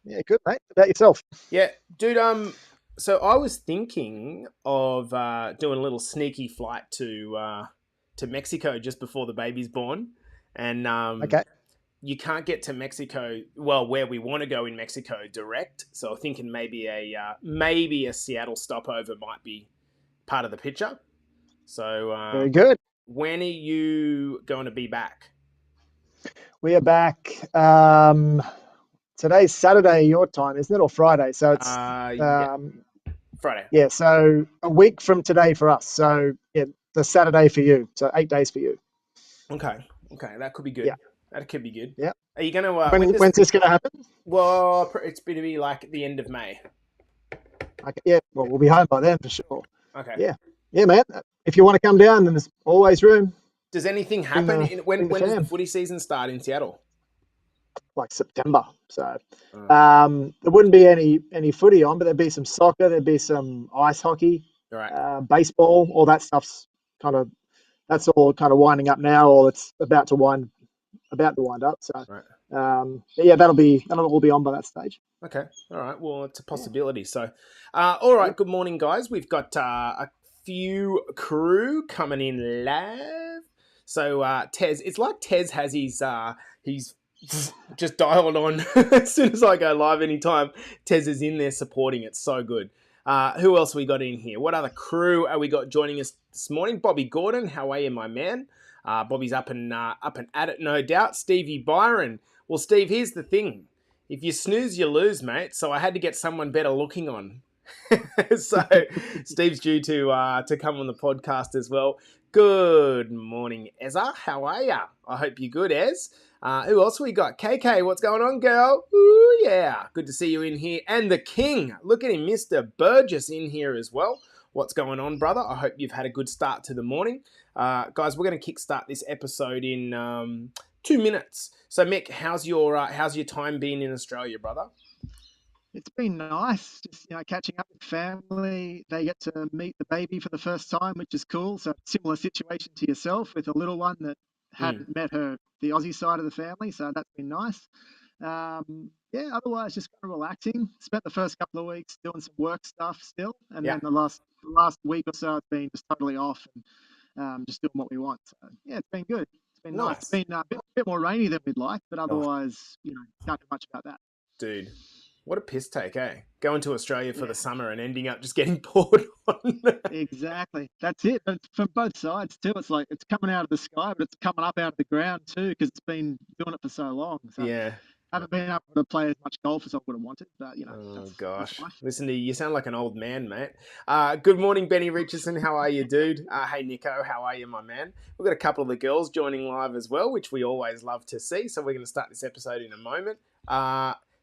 Yeah, good, mate. About yourself? Yeah, dude. So I was thinking of doing a little sneaky flight to Mexico just before the baby's born, and Okay. you can't get to Mexico. Well, where we want to go in Mexico direct. So I'm thinking maybe a Seattle stopover might be part of the picture. So Very good. when are you going to be back? We are back. Today's Saturday, your time, isn't it? Or Friday. So it's, Yeah, um, Friday. yeah, so a week from today for us. So, yeah, the Saturday for you. So 8 days for you. Okay, okay, that could be Yeah. good. That could be good. Yeah. Are you gonna? When's this going to happen? Well, it's going to be like the end of May. Okay. Yeah. Well, we'll be home by then for sure. Okay. Yeah. Yeah, man. If you want to come down, then there's always room. Does anything Bring happen the bring the when does the fam. footy season start in Seattle? Like September. So Uh, there wouldn't be any footy on, but there'd be some soccer, there'd be some ice hockey, all right. baseball, all that stuff's kind of that's all kind of winding up now, or it's about to wind up. So Right. yeah, that'll all be on by that stage. Okay. All right. Well, it's a Yeah. possibility. So, all right. Yep. Good morning, guys. We've got a few crew coming in live. So, Tez, it's like Tez has he's just dialed on as soon as I go live anytime. Tez is in there supporting it. So good. Who else we got in here? What other crew are we got joining us this morning? Bobby Gordon, how are you, my man? Bobby's up and at it, no doubt. Stevie Byron. Well, Steve, here's the thing. If you snooze, you lose, mate. So I had to get someone better looking on. So Steve's due to come on the podcast as well. Good morning, Ezra. How are ya? I hope you're good, Ez. Who else we got? KK, what's going on, girl? Ooh, yeah. Good to see you in here. And the king. Look at him, Mr. Burgess in here as well. What's going on, brother? I hope you've had a good start to the morning. Guys, we're going to kickstart this episode in 2 minutes. So, Mick, how's your time been in Australia, brother? It's been nice, just catching up with family. They get to meet the baby for the first time, which is cool. So similar situation to yourself with a little one that hadn't met the Aussie side of the family. So that's been nice. Yeah, otherwise just kind of relaxing. Spent the first couple of weeks doing some work stuff still, and Yeah. then the last week or so it's been just totally off and just doing what we want. So yeah, it's been good. It's been nice. It's been a bit more rainy than we'd like, but otherwise, can't do much about that. Dude, what a piss take, eh? Going to Australia for the summer and ending up just getting poured on. Exactly. That's it. But it's from both sides too. It's like it's coming out of the sky, but it's coming up out of the ground too because it's been doing it for so long. So Yeah. I haven't been able to play as much golf as I would have wanted, but Oh gosh, that's life. listen to you. You sound like an old man, mate. Good morning, Benny Richardson. How are you, dude? Hey, Nico. How are you, my man? We've got a couple of the girls joining live as well, which we always love to see. So we're going to start this episode in a moment.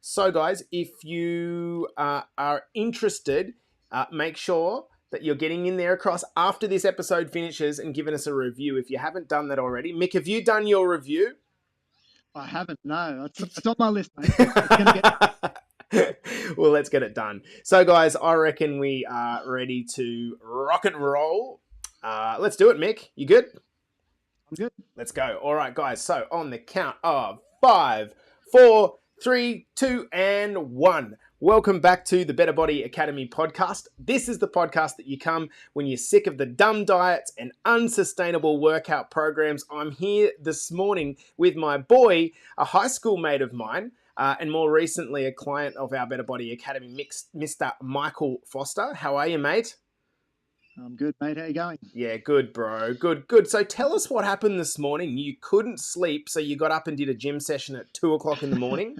So, guys, if you are interested, make sure that you're getting in there across after this episode finishes and giving us a review if you haven't done that already. Mick, have you done your review? I haven't, no. It's on my list, mate. It's gonna Well, let's get it done. So, guys, I reckon we are ready to rock and roll. Let's do it, Mick. You good? I'm good. Let's go. All right, guys. So, on the count of 5, 4, 3, 2, and 1. Welcome back to the Better Body Academy podcast. This is the podcast that you come when you're sick of the dumb diets and unsustainable workout programs. I'm here this morning with my boy, a high school mate of mine, and more recently a client of our Better Body Academy, Mr. Michael Forster. How are you, mate? I'm good, mate. How you going? Yeah, good, bro. Good. So tell us what happened this morning. You couldn't sleep, so you got up and did a gym session at 2 o'clock in the morning.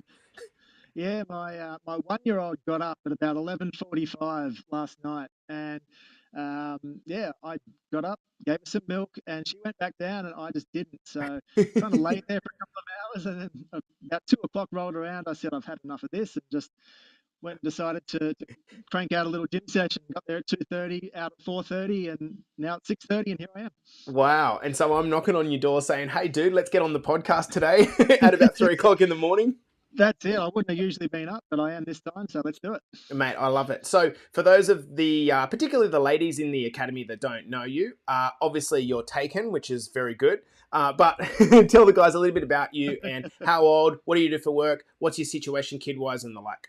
Yeah, my 1-year-old got up at about 11:45 last night, and I got up, gave her some milk, and she went back down, and I just didn't. So kind of laid there for a couple of hours, and then about 2 o'clock rolled around. I said I've had enough of this, and just went and decided to crank out a little gym session. Got there at 2:30, out at 4:30, and now at 6:30, and here I am. Wow. And so I'm knocking on your door saying, hey, dude, let's get on the podcast today at about 3 o'clock in the morning. That's it. I wouldn't have usually been up, but I am this time, so let's do it. Mate, I love it. So for those of the, particularly the ladies in the academy that don't know you, obviously you're taken, which is very good. But tell the guys a little bit about you and how old, what do you do for work, what's your situation kid-wise and the like.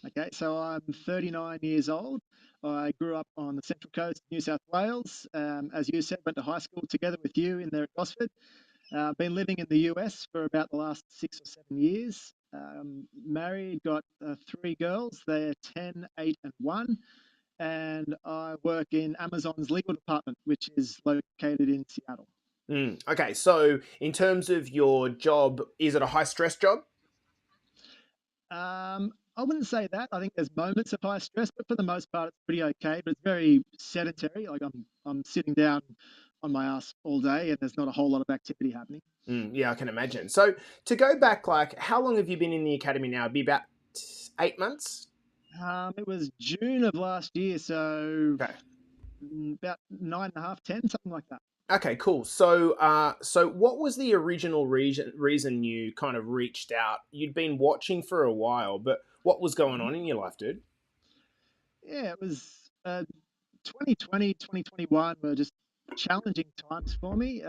Okay, so I'm 39 years old. I grew up on the Central Coast of New South Wales. As you said, went to high school together with you in there at Gosford. Been living in the US for about the last 6 or 7 years. Married, got three girls. They're 10, 8, and 1. And I work in Amazon's legal department, which is located in Seattle. Okay, so in terms of your job, is it a high stress job? I wouldn't say that. I think there's moments of high stress, but for the most part, it's pretty okay. But it's very sedentary. Like I'm sitting down on my ass all day, and there's not a whole lot of activity happening. Yeah, I can imagine. So to go back, like, how long have you been in the academy now? It'd be about 8 months. It was June of last year, so Okay. about 9.5, 10, something like that. Okay, cool. So what was the original reason you kind of reached out? You'd been watching for a while, but what was going Mhm. on in your life, dude? Yeah, it was 2020, 2021 were just challenging times for me.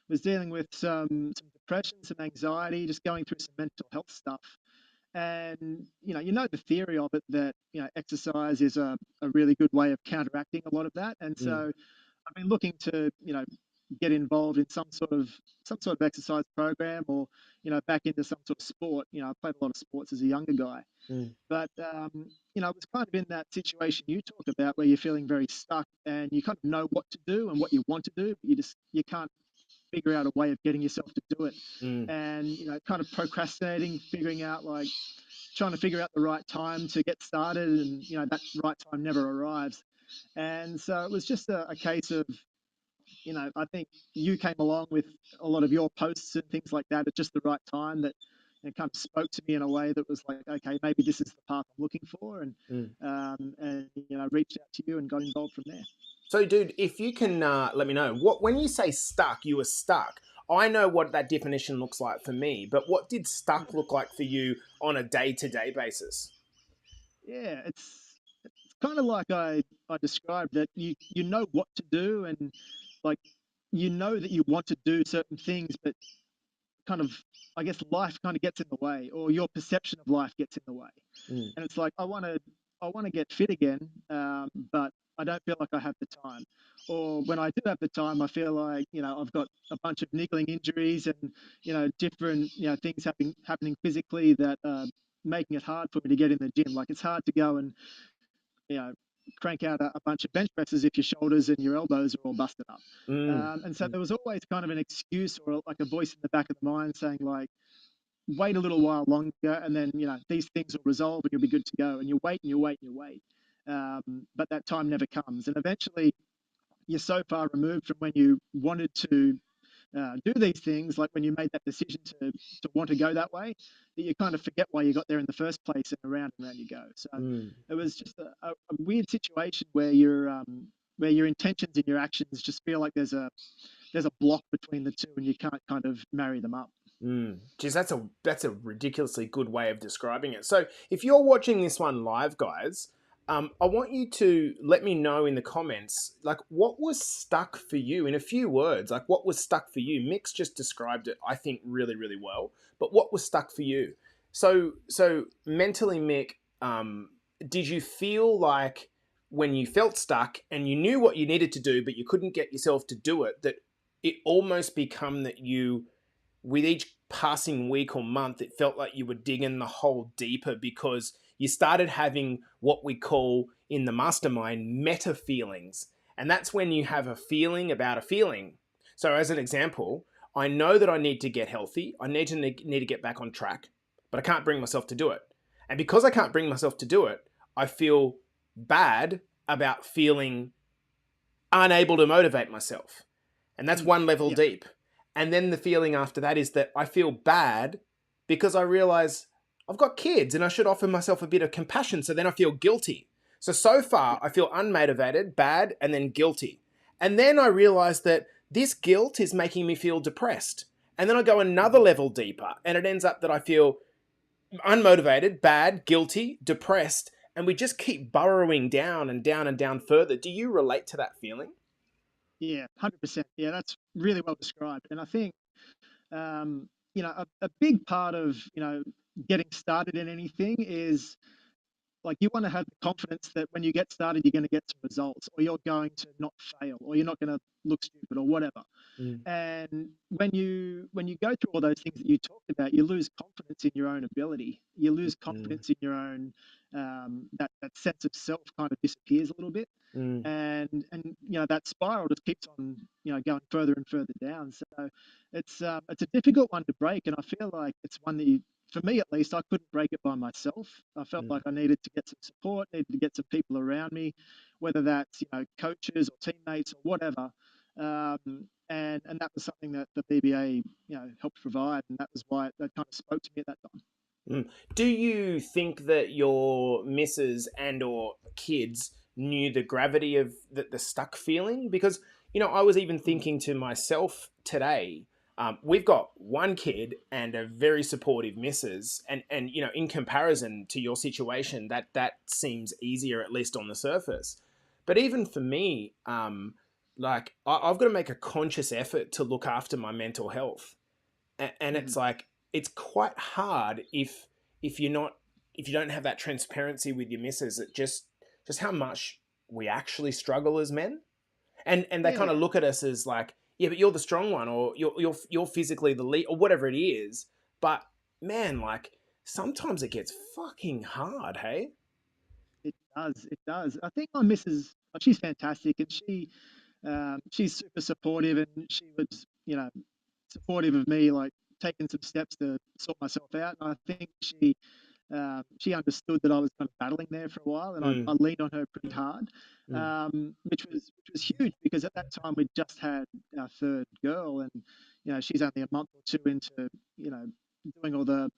Was dealing with some depression, some anxiety, just going through some mental health stuff. And you know the theory of it, that exercise is a really good way of counteracting a lot of that. And Mm, so I've been looking to get involved in some sort of exercise program, or back into some sort of sport. I played a lot of sports as a younger guy, mm, but I was kind of in that situation you talk about, where you're feeling very stuck and you kind of know what to do and what you want to do, but you can't figure out a way of getting yourself to do it. mm, And kind of procrastinating, figuring out, like, trying to figure out the right time to get started, and that right time never arrives. And so it was just a case of, I think you came along with a lot of your posts and things like that at just the right time, that it kind of spoke to me in a way that was like, okay, maybe this is the path I'm looking for. mm. And reached out to you and got involved from there. So, dude, if you can let me know what when you say stuck, you were stuck. I know what that definition looks like for me, but what did stuck look like for you on a day-to-day basis? Yeah, it's kind of like I described, that you know what to do, and like that you want to do certain things, but kind of, I guess, life kind of gets in the way, or your perception of life gets in the way. Mm, And it's like, I want to get fit again, but I don't feel like I have the time. Or when I do have the time, I feel like I've got a bunch of niggling injuries, and different things happening physically, that making it hard for me to get in the gym. Like, it's hard to go and you know crank out a bunch of bench presses if your shoulders and your elbows are all busted up. mm, And so mm, there was always kind of an excuse, or like a voice in the back of the mind saying, like, wait a little while longer, and then these things will resolve and you'll be good to go. And you wait and you wait and you wait, but that time never comes. And eventually you're so far removed from when you wanted to do these things, like when you made that decision to want to go that way, that you kind of forget why you got there in the first place, and around you go. So mm. it was just a weird situation where your intentions and your actions just feel like there's a block between the two, and you can't kind of marry them up. Geez, that's a ridiculously good way of describing it. So, if you're watching this one live, guys, I want you to let me know in the comments, like, what was stuck for you in a few words. Like, what was stuck for you? Mix just described it, I think, really, really well. But what was stuck for you? So mentally, Mick, did you feel like when you felt stuck and you knew what you needed to do, but you couldn't get yourself to do it, that it almost become that you with each passing week or month, it felt like you were digging the hole deeper because you started having what we call in the mastermind meta feelings. And that's when you have a feeling about a feeling. So, as an example, I know that I need to get healthy, I need to get back on track, but I can't bring myself to do it. And because I can't bring myself to do it, I feel bad about feeling unable to motivate myself. And that's Mm, one level yeah, deep. And then the feeling after that is that I feel bad because I realize I've got kids and I should offer myself a bit of compassion. So then I feel guilty. So far, yeah, I feel unmotivated, bad, and then guilty. And then I realize that this guilt is making me feel depressed. And then I go another mhm. level deeper, and it ends up that I feel unmotivated, bad, guilty, depressed, and we just keep burrowing down and down and down further. Do you relate to that feeling? Yeah, 100%. Yeah, that's really well described. And I think a big part of getting started in anything is like you want to have the confidence that when you get started, you're going to get some results, or you're going to not fail, or you're not going to look stupid, or whatever. Mm, And when you go through all those things that you talked about, you lose confidence in your own ability. You lose mm, confidence in your own that sense of self kind of disappears a little bit, mm, and that spiral just keeps on going further and further down. So it's a difficult one to break, and I feel like it's one that for me at least, I couldn't break it by myself. I felt mm. like I needed to get some support, needed to get some people around me, whether that's coaches or teammates or whatever. And that was something that the BBA helped provide, and that was why that kind of spoke to me at that time. Mm. Do you think that your missus and or kids knew the gravity of the stuck feeling? Because, I was even Mm. thinking to myself today, we've got one kid and a very supportive missus, and in comparison to your situation, that seems easier, at least on the surface. But even for me, like I've got to make a conscious effort to look after my mental health, and it's Mm. like it's quite hard if you're not if you don't have that transparency with your missus, it just how much we actually struggle as men, and they kind Yeah, of look at us as like, yeah, but you're the strong one, or you're physically the lead, or whatever it is. But man, like sometimes it gets fucking hard. Hey. it does. It does. I think my missus, she's fantastic, and she's super supportive, and she was, supportive of me, like taking some steps to sort myself out. And I think she understood that I was kind of battling there for a while, and I Mm, leaned on her pretty hard, mm, which was huge because at that time we'd just had our third girl, and she's only a month or two into doing all the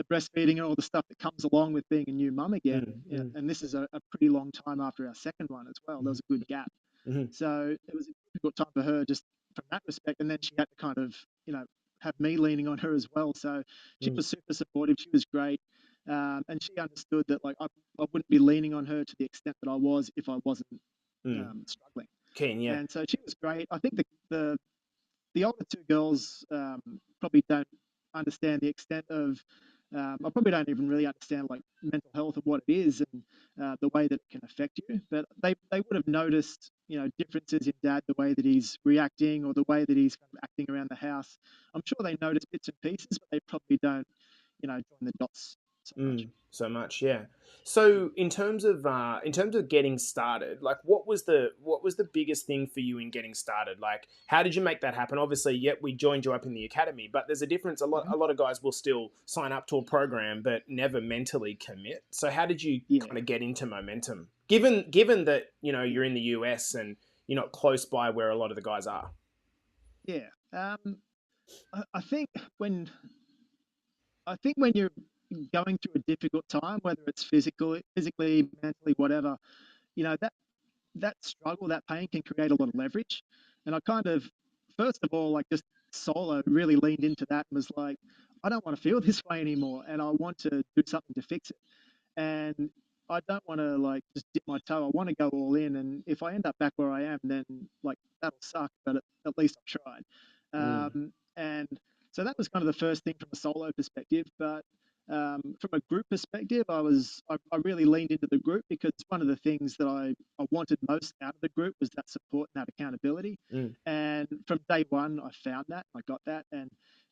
breastfeeding and all the stuff that comes along with being a new mum again. mm, mm, And this is a pretty long time after our second one as well. There mm, was a good gap. mm, So it was a difficult time for her just from that respect. And then she had to kind of, have me leaning on her as well. So she mm, was super supportive. She was great. And she understood that like I wouldn't be leaning on her to the extent that I was if I wasn't mm. struggling. Keen, yeah. And so she was great. I think the older two girls probably don't understand the extent of I probably don't even really understand like mental health and what it is and the way that it can affect you. But they would have noticed differences in dad, the way that he's reacting or the way that he's kind of acting around the house. I'm sure they notice bits and pieces, but they probably don't join the dots so much. So much, yeah. So in terms of getting started, like what was the biggest thing for you in getting started? Like, how did you make that happen? Obviously, yep, we joined you up in the academy, but there's a difference. A lot Mhm. a lot of guys will still sign up to a program but never mentally commit. So how did you Yeah, kind of get into momentum? Given that you're in the US and you're not close by where a lot of the guys are. yeah. I think when you're going through a difficult time, whether it's physically, mentally, whatever, that struggle, that pain can create a lot of leverage. And I kind of, first of all, like just solo really leaned into that and was like, I don't want to feel this way anymore, and I want to do something to fix it. And I don't want to like just dip my toe. I want to go all in. And if I end up back where I am, then like that'll suck, but at least I've tried. Mm, And so that was kind of the first thing from a solo perspective. But from a group perspective, I really leaned into the group because one of the things that I wanted most out of the group was that support and that accountability. mm, And from day one, I found that, I got that,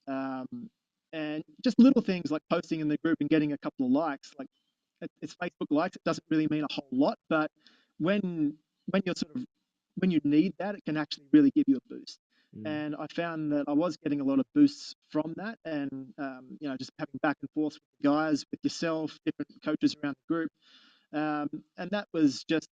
um, and just little things like posting in the group and getting a couple of likes, like it's Facebook likes. It doesn't really mean a whole lot, but when you're sort of when you need that, it can actually really give you a boost. mm, And I found that I was getting a lot of boosts from that, and just having back and forth with the guys, with yourself, different coaches around the group, and that was just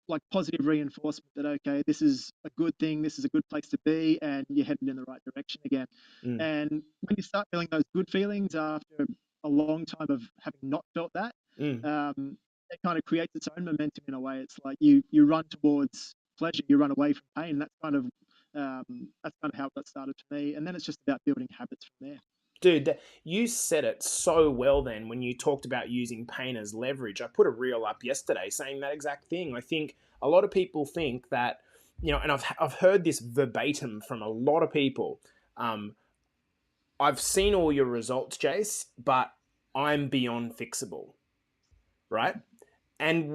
like positive reinforcement that okay, this is a good thing, this is a good place to be, and you're headed in the right direction again. mm, And when you start feeling those good feelings after a long time of having not felt that, mm. it kind of creates its own momentum in a way. It's like you run towards pleasure, you run away from pain. That's kind of how it got started for me, and then it's just about building habits from there. Dude, you said it so well then when you talked about using pain as leverage. I put a reel up yesterday saying that exact thing. I think a lot of people think that, and I've heard this verbatim from a lot of people. Um, I've seen all your results, Jace, but I'm beyond fixable, right? And Yep.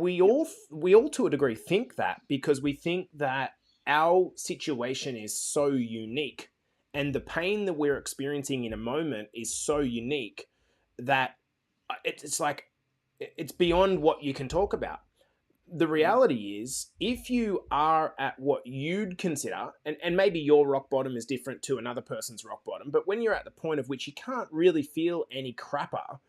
we all to a degree think that, because we think that our situation is so unique, and the pain that we're experiencing in a moment is so unique that it's like it's beyond what you can talk about. The Mm. reality is, if you are at what you'd consider, and maybe your rock bottom is different to another person's rock bottom, but when you're at the point of which you can't really feel any crapper,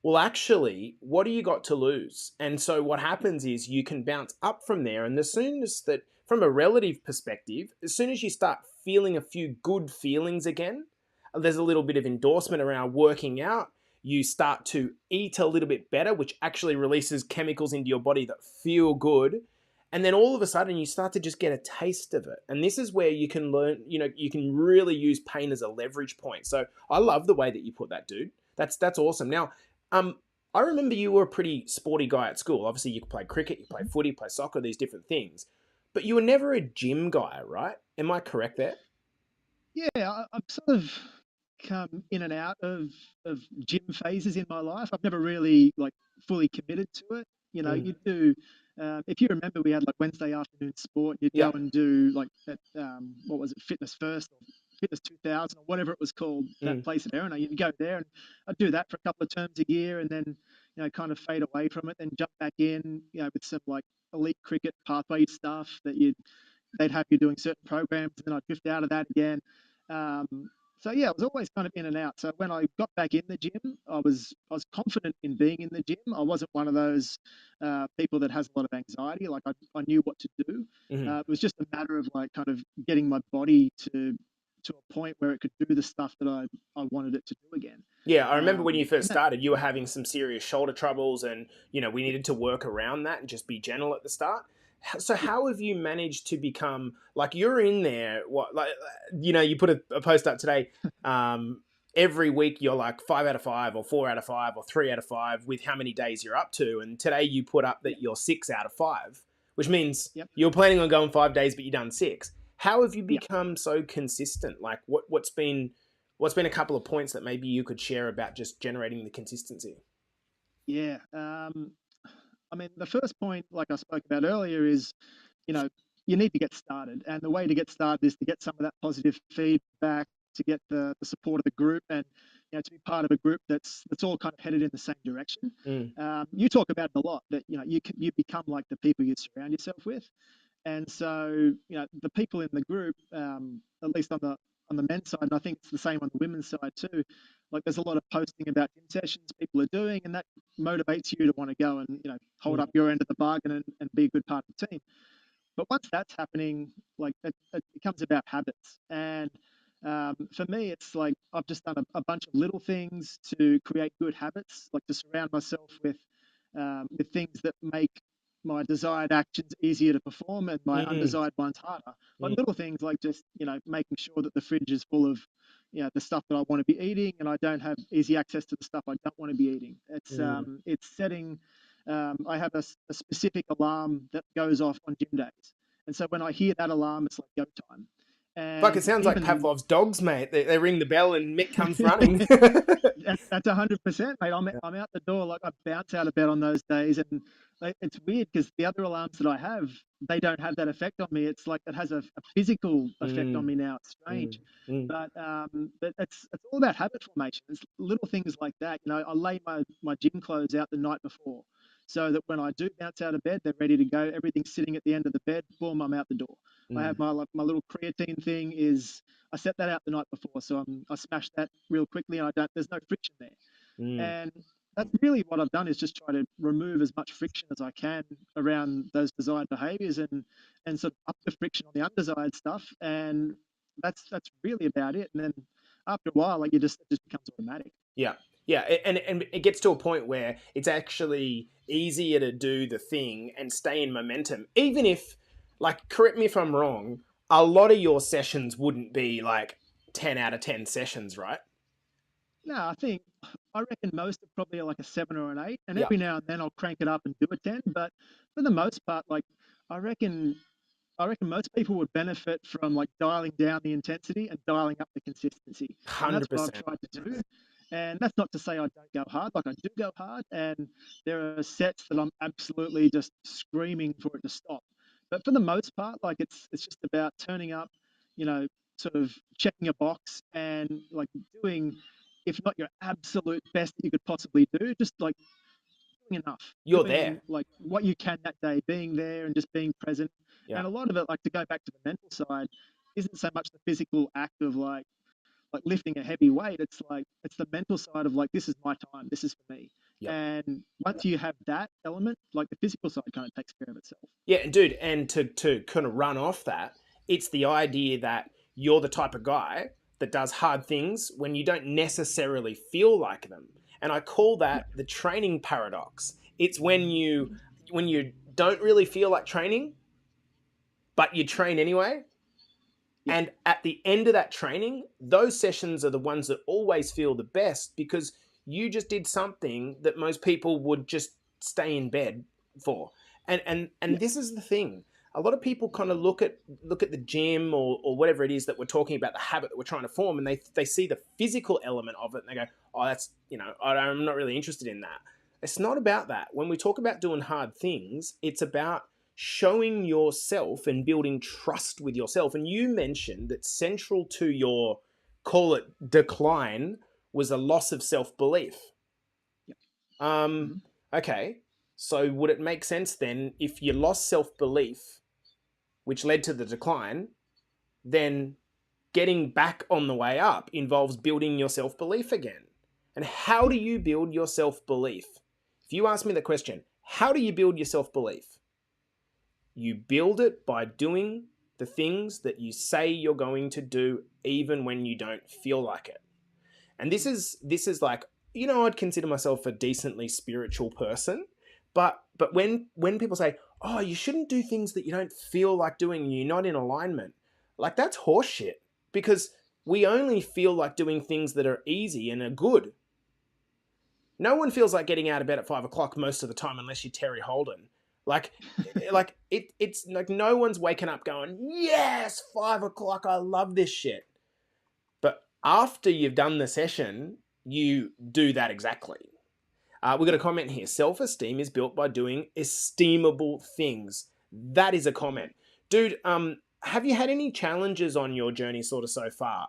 well, actually, what do you got to lose? And so what happens is you can bounce up from there. And as soon as that, from a relative perspective, as soon as you start feeling a few good feelings again, there's a little bit of endorsement around working out. You start to eat a little bit better, which actually releases chemicals into your body that feel good. And then all of a sudden you start to just get a taste of it. And this is where you can learn, you can really use pain as a leverage point. So I love the way that you put that, dude. That's awesome. Now, um, I remember you were a pretty sporty guy at school. Obviously, you played cricket, you played footy, you played soccer, these different things. But you were never a gym guy, right? Am I correct there? Yeah, I've sort of come in and out of gym phases in my life. I've never really like fully committed to it. You know, Mm. you do. If you remember, we had like Wednesday afternoon sport. You'd Yeah. go and do like at what was it, Fitness First or Fitness 2000 or whatever it was called. That Mm. place at Erina. You'd go there, and I'd do that for a couple of terms a year, and then kind of fade away from it, then jump back in. With some like elite cricket pathway stuff that they'd have you doing certain programs, and then I'd drift out of that again. So yeah, I was always kind of in and out. So when I got back in the gym, I was confident in being in the gym. I wasn't one of those people that has a lot of anxiety. Like I knew what to do. Mm. It was just a matter of like kind of getting my body to a point where it could do the stuff that I wanted it to do again. Yeah, I remember when you first And that started, you were having some serious shoulder troubles, and we needed to work around that and just be gentle at the start. So yeah, how have you managed to become like you're in there? What like you put a post up today. Um, every week you're like 5 out of 5, or 4 out of 5, or 3 out of 5 with how many days you're up to. And today you put up yeah, that you're 6 out of 5, which means yep, you're planning on going 5 days, but you've done 6. How have you yeah. become so consistent? Like what's been a couple of points that maybe you could share about just generating the consistency? Yeah. I mean, the first point, like I spoke about earlier, is you know you need to get started, and the way to get started is to get some of that positive feedback, to get the support of the group, and to be part of a group that's all kind of headed in the same direction. Mm. You talk about it a lot that you become like the people you surround yourself with, and so the people in the group, at least on the men's side, and I think it's the same on the women's side too. Like there's a lot of posting about gym sessions people are doing, and that motivates you to want to go and hold Mm. up your end of the bargain and be a good part of the team. But once that's happening, like it becomes about habits. And for me, it's like I've just done a bunch of little things to create good habits, like to surround myself with things that make my desired actions easier to perform and my Mm. undesired ones harder. Like Mm. little things like just making sure that the fridge is full of the stuff that I want to be eating, and I don't have easy access to the stuff I don't want to be eating. Mm. It's setting. I have a specific alarm that goes off on gym days, and so when I hear that alarm, it's like go time. Fuck, it And sounds like even Pavlov's dogs, mate. They ring the bell and Mick comes running. that's 100%, mate. I'm out the door, like I bounce out of bed on those days, and it's weird because the other alarms that I have, they don't have that effect on me. It's like it has a physical effect on Mm. me now. It's Mm. strange, Mm. but it's all about habit formation. It's little things like that. I lay my gym clothes out the night before, so that when I do bounce out of bed, they're ready to go. Everything's sitting at the end of the bed. Boom, I'm out the door. I have Mm. my little creatine thing is I set that out the night before, so I smash that real quickly, and I don't. There's no friction there, Mm. and that's really what I've done is just try to remove as much friction as I can around those desired behaviors and sort of up the friction on the undesired stuff, and that's really about it. And then after a while, like it just becomes automatic. Yeah. Yeah, and it gets to a point where it's actually easier to do the thing and stay in momentum, even if, like, correct me if I'm wrong, a lot of your sessions wouldn't be like 10 out of 10 sessions, right? No, I reckon most are probably like a 7 or an 8, and Yeah. every now and then I'll crank it up and do a 10. But for the most part, like I reckon I reckon most people would benefit from like dialing down the intensity and dialing up the consistency. And that's what I've 100%. tried to do. And that's not to say I don't go hard. Like I do go hard, and there are sets that I'm absolutely just screaming for it to stop. But for the most part, like it's just about turning up, you know, sort of checking a box and like doing, if not your absolute best that you could possibly do, just like doing enough, You're doing there. like what you can that day, being there and just being present. Yeah. And a lot of it, like to go back to the mental side, isn't so much the physical act of like lifting a heavy weight. It's like it's the mental side of like this is my time, this is for me. Yep. And once you have that element, like the physical side kind of takes care of itself. Yeah, and dude, and to kind of run off that, it's the idea that you're the type of guy that does hard things when you don't necessarily feel like them. And I call Yeah. that the training paradox. It's when you don't really feel like training, but you train anyway. Yeah. And at the end of that training, those sessions are the ones that always feel the best because you just did something that most people would just stay in bed for. And Yeah. this is the thing. A lot of people kind of look at the gym or whatever it is that we're talking about, the habit that we're trying to form, and they see the physical element of it and they go, oh, that's, I'm not really interested in that. It's not about that. When we talk about doing hard things, it's about showing yourself and building trust with yourself. And you mentioned that central to your, call it, decline was a loss of self belief. Yeah. Um, Mhm. okay, so would it make sense then if you lost self belief, which led to the decline, then getting back on the way up involves building your self belief again? And how Yeah. do you build your self belief? If you ask me the question, how do you build your self belief? You build it by doing the things that you say you're going to do, even when you don't feel like it. And this is like, I'd consider myself a decently spiritual person, but when people say, "Oh, you shouldn't do things that you don't feel like doing, and you're not in alignment," like that's horseshit because we only feel like doing things that are easy and are good. No one feels like getting out of bed at 5 o'clock most of the time unless you're Terry Holden. Like, it's like no one's waking up going, yes, 5 o'clock, I love this shit. But after you've done the session, you do that exactly. We got a comment here. Self-esteem is built by doing esteemable things. That is a comment, dude. Have you had any challenges on your journey, sort of so far?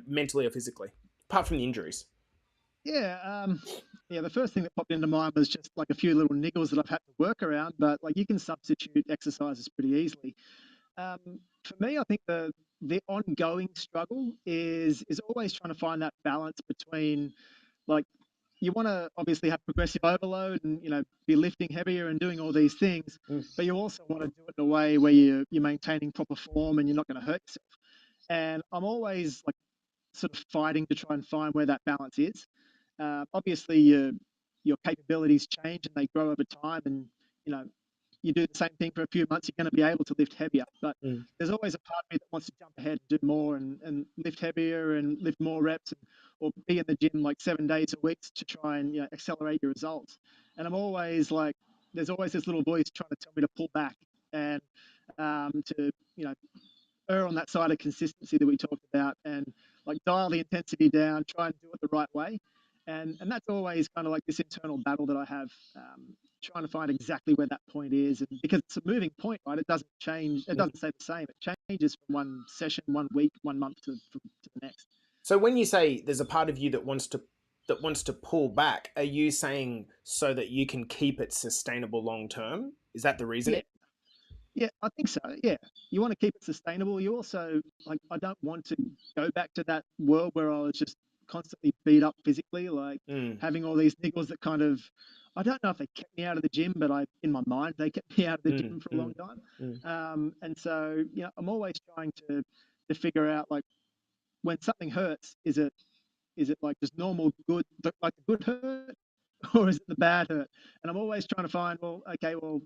Mentally or physically, apart from the injuries. Yeah, yeah. The first thing that popped into mind was just like a few little niggles that I've had to work around, but like you can substitute exercises pretty easily. Um, for me, I think the ongoing struggle is always trying to find that balance between like you want to obviously have progressive overload and be lifting heavier and doing all these things, Mm. but you also want to do it in a way where you're maintaining proper form and you're not going to hurt yourself. And I'm always like sort of fighting to try and find where that balance is. Obviously, your capabilities change and they grow over time, and you know you do the same thing for a few months, you're going to be able to lift heavier. But Mm. there's always a part of me that wants to jump ahead and do more and lift heavier and lift more reps or be in the gym like 7 days a week to try and accelerate your results. And I'm always like, there's always this little voice trying to tell me to pull back and to err on that side of consistency that we talked about and like dial the intensity down, try and do it the right way. And that's always kind of like this internal battle that I have, trying to find exactly where that point is. And because it's a moving point, right? It doesn't change. It Mm. doesn't stay the same. It changes from one session, 1 week, 1 month to the next. So when you say there's a part of you that wants to pull back, are you saying so that you can keep it sustainable long term? Is that the Yeah. reasoning? Yeah, I think so. Yeah. You want to keep it sustainable. You also like I don't want to go back to that world where I was just constantly beat up physically, like Mm. having all these niggles that kind of I don't know if they kept me out of the gym, but I in my mind they kept me out of the Mm. gym for a long Mm. time. Mm. And so, I'm always trying to figure out like when something hurts, is it like just normal good like the good hurt or is it the bad hurt? And I'm always trying to find, well, okay, well,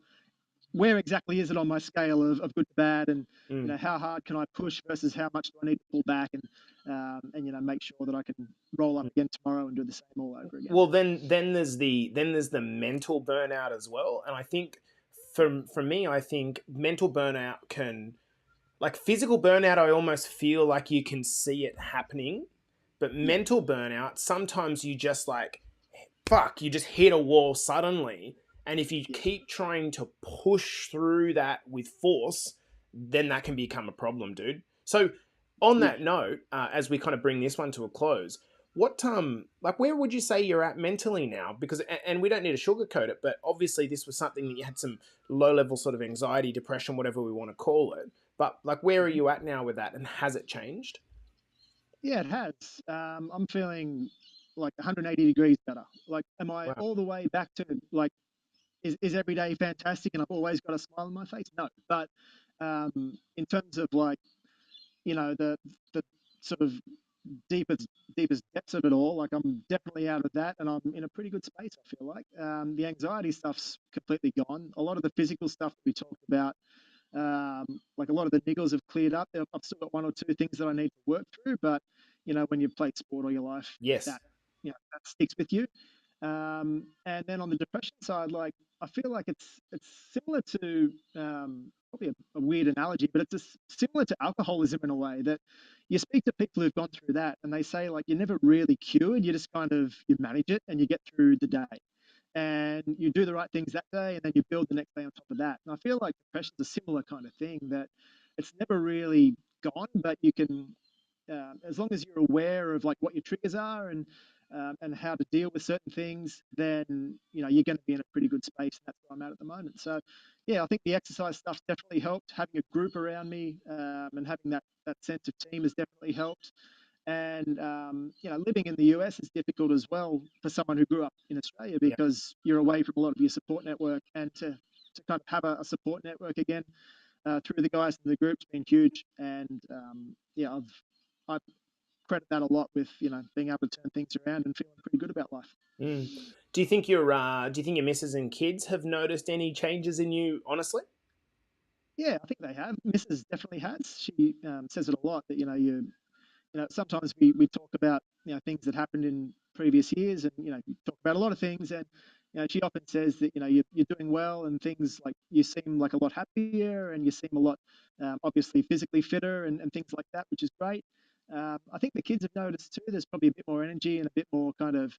where exactly is it on my scale of good to bad, and Mm. how hard can I push versus how much do I need to pull back, and make sure that I can roll up Mm. again tomorrow and do the same all over again. Well, then there's the mental burnout as well, and I think for me, I think mental burnout can, like physical burnout, I almost feel like you can see it happening, But Yeah, mental burnout, sometimes you just like, fuck, you just hit a wall suddenly. And if you yeah, keep trying to push through that with force, then that can become a problem, dude. So, on yeah. that note, as we kind of bring this one to a close, what like where would you say you're at mentally now? Because and we don't need to sugarcoat it, but obviously this was something that you had some low level sort of anxiety, depression, whatever we want to call it. But like, where are Mhm. you at now with that, and has it changed? Yeah, it has. I'm feeling like 180 degrees better. Like, am I Wow. all the way back to like, is every day fantastic and I've always got a smile on my face? No. But in terms of like, the sort of deepest deepest depths of it all, like I'm definitely out of that and I'm in a pretty good space, I feel like. The anxiety stuff's completely gone. A lot of the physical stuff that we talked about, like a lot of the niggles have cleared up. I've still got one or two things that I need to work through, but when you've played sport all your life, Yes. that that sticks with you. And then on the depression side, like I feel like it's similar to, probably a weird analogy, but it's similar to alcoholism in a way that you speak to people who've gone through that, and they say like you're never really cured. You just kind of you manage it and you get through the day, and you do the right things that day, and then you build the next day on top of that. And I feel like depression's a similar kind of thing that it's never really gone, but you can, as long as you're aware of like what your triggers are and how to deal with certain things, then you're going to be in a pretty good space. And that's where I'm at the moment. So, yeah, I think the exercise stuff's definitely helped. Having a group around me, and having that sense of team has definitely helped. And living in the US is difficult as well for someone who grew up in Australia Yeah. because you're away from a lot of your support network, and to kind of have a support network again, through the guys in the group's been huge. And yeah, I credit that a lot with being able to turn things around and feeling pretty good about life. Mm. Do you think your missus and kids have noticed any changes in you? Honestly. Yeah, I think they have. Mrs. definitely has. She says it a lot that sometimes we talk about things that happened in previous years, and you talk about a lot of things, and she often says that you're doing well, and things like you seem like a lot happier, and you seem a lot, obviously physically fitter, and things like that, which is great. I think the kids have noticed too. There's probably a bit more energy and a bit more kind of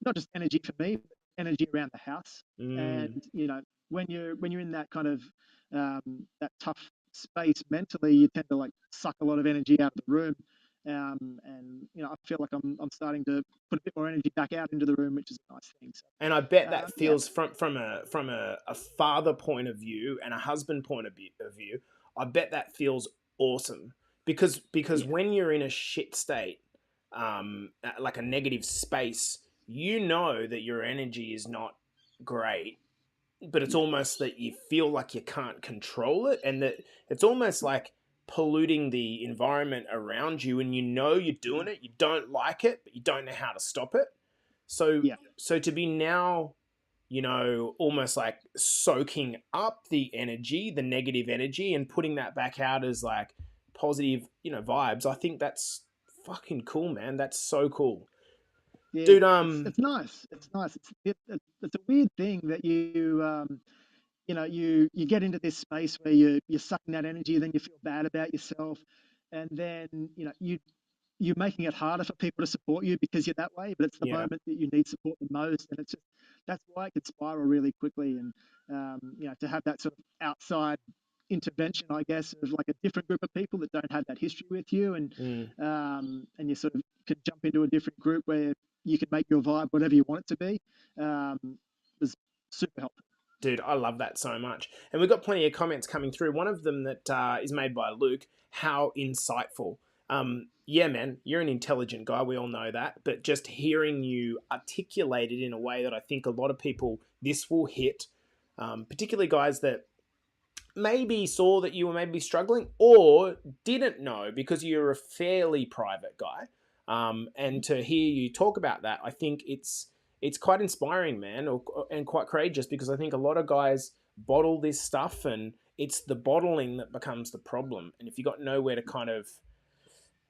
not just energy for me, but energy around the house. And Mm. when you're in that kind of, that tough space mentally, you tend to like suck a lot of energy out of the room. And I feel like I'm starting to put a bit more energy back out into the room, which is a nice thing. So And I bet that yeah, feels from a father point of view and a husband point of view. I bet that feels awesome because yeah, when you're in a shit state, like a negative space, you know that your energy is not great, but it's yeah, almost that you feel like you can't control it, and that it's almost like polluting the environment around you, and you know you're doing it, you don't like it, but you don't know how to stop it. So yeah, so to be now, almost like soaking up the energy, the negative energy, and putting that back out as like positive, vibes. I think that's fucking cool, man. That's so cool, yeah. dude. It's nice. It's nice. It's a weird thing that you get into this space where you're sucking that energy, then you feel bad about yourself, and then you're making it harder for people to support you because you're that way. But it's the Yeah. moment that you need support the most, and it's just that's why it could spiral really quickly. And to have that sort of outside intervention, I guess, of like a different group of people that don't have that history with you, Mm. and you sort of can jump into a different group where you can make your vibe whatever you want it to be, was super helpful. Dude, I love that so much. And we've got plenty of comments coming through. One of them that is made by Luke. How insightful. Yeah, man, you're an intelligent guy. We all know that. But just hearing you articulate it in a way that I think a lot of people, this will hit, particularly guys that maybe saw that you were maybe struggling or didn't know because you're a fairly private guy. And to hear you talk about that, I think it's quite inspiring, man, and quite courageous, because I think a lot of guys bottle this stuff, and it's the bottling that becomes the problem. And if you got nowhere to kind of,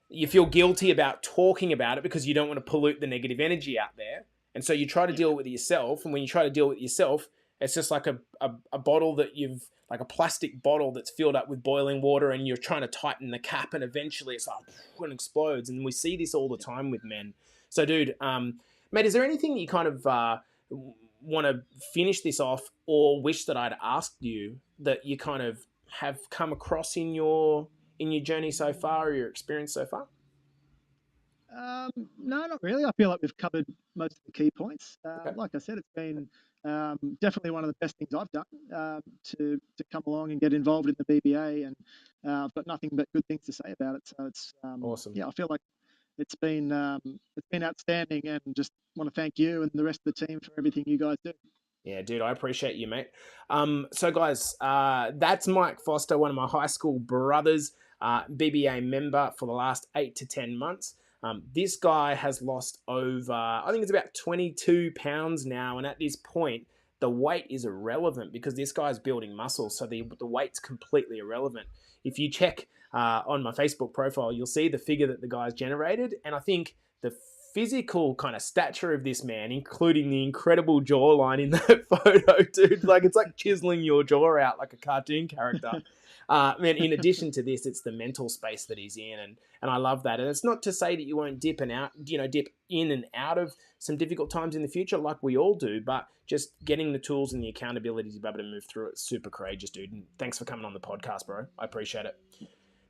you feel guilty about talking about it because you don't want to pollute the negative energy out there, and so you try to Yeah, deal with it yourself. And when you try to deal with it yourself, It's just like a bottle that you've, like a plastic bottle that's filled up with boiling water, and you're trying to tighten the cap, and eventually it's like and explodes. And we see this all the time with men. So, dude, mate, is there anything you kind of want to finish this off, or wish that I'd asked you that you kind of have come across in your journey so far, or your experience so far? No, not really. I feel like we've covered most of the key points. Okay, Like I said, it's been definitely one of the best things I've done to come along and get involved in the BBA, and I've got nothing but good things to say about it. So it's awesome. yeah, I feel like it's been outstanding, and just want to thank you and the rest of the team for everything you guys do. Yeah, dude, I appreciate you, mate. So, guys, that's Mike Forster, one of my high school brothers, BBA member for the last 8 to 10 months. This guy has lost over, I think it's about 22 pounds now, and at this point, the weight is irrelevant because this guy's building muscle, so the weight's completely irrelevant. If you check on my Facebook profile, you'll see the figure that the guy's generated, and I think the physical kind of stature of this man, including the incredible jawline in that photo, dude. Like, it's like chiseling your jaw out like a cartoon character. Man, in addition to this, it's the mental space that he's in, and I love that. And it's not to say that you won't dip in and out of some difficult times in the future, like we all do, but just getting the tools and the accountability to be able to move through it, super courageous, dude. And thanks for coming on the podcast, bro. I appreciate it.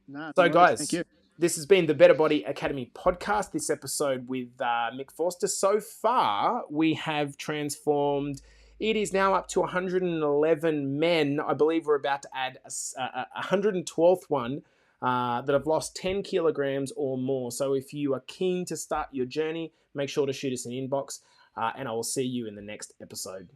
No, So, no worries. Thank guys, you. this has been the Better Body Academy podcast. This episode with Mick Forster. So far, we have transformed. It is now up to 111 men. I believe we're about to add a 112th one that have lost 10 kilograms or more. So if you are keen to start your journey, make sure to shoot us an inbox, and I will see you in the next episode.